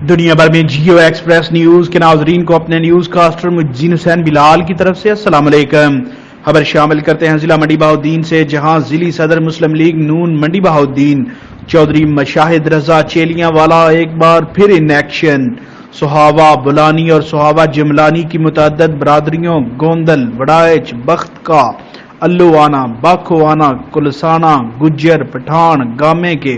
دنیا بھر میں جیو ایکسپریس نیوز کے ناظرین کو اپنے نیوز کاسٹر مجین حسین بلال کی طرف سے السلام علیکم۔ خبر شامل کرتے ہیں ضلع منڈی بہاؤالدین سے، جہاں ضلعی صدر مسلم لیگ نون منڈی بہاؤالدین چودھری مشاہد رضا چیلیاں والا ایک بار پھر ان ایکشن۔ سہاوا بلانی اور سہاوا جملانی کی متعدد برادریوں گوندل، وڑائچ، بخت کا، الوانہ، باکھوانہ، کلسانہ، گجر، پٹھان، گامے کے،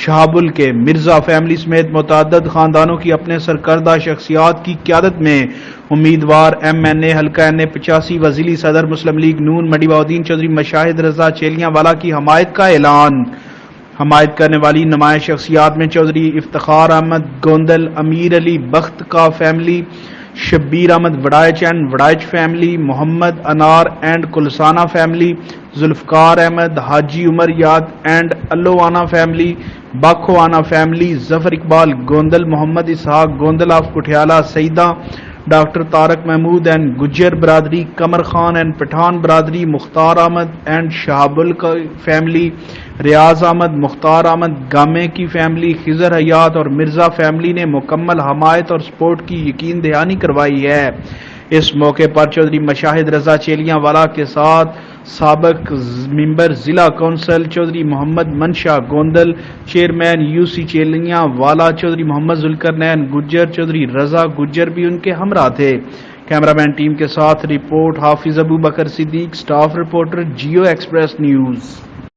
شہابل کے، مرزا فیملی سمیت متعدد خاندانوں کی اپنے سرکردہ شخصیات کی قیادت میں امیدوار ایم این اے حلقہ این اے 85 و ضلعی صدر مسلم لیگ نون منڈی بہاؤالدین چودھری مشاہد رضا چیلیاں والا کی حمایت کا اعلان۔ حمایت کرنے والی نمایاں شخصیات میں چودھری افتخار احمد گوندل، امیر علی بخت کا family, Shabbir Ahmed Waraich and Waraich family, Muhammad Anar and Kalsana family, Zulfiqar Ahmed, Haji Umar یاد and Alwana family, Bakhwana family, Zafar Iqbal Gondal, Muhammad Ishaq Gondal of Kathiala, Syeda doctor Tariq Mahmood and Gujjar برادری، قمر خان اینڈ پٹھان برادری، مختار احمد اینڈ شہابل کا فیملی، ریاض احمد، مختار احمد گامے کی فیملی، خضر حیات اور مرزا فیملی نے مکمل حمایت اور سپورٹ کی یقین دہانی کروائی ہے۔ اس موقع پر چودھری مشاہد رضا چیلیاں والا کے ساتھ سابق ممبر ضلع کونسل چودھری محمد منشا گوندل، چیئرمین یو سی چیلیاں والا چودھری محمد ذوالقرنین گجر، چودھری رضا گجر بھی ان کے ہمراہ تھے۔ کیمرامین ٹیم کے ساتھ report Hafiz Abu Bakr Siddique, staff reporter Geo express news.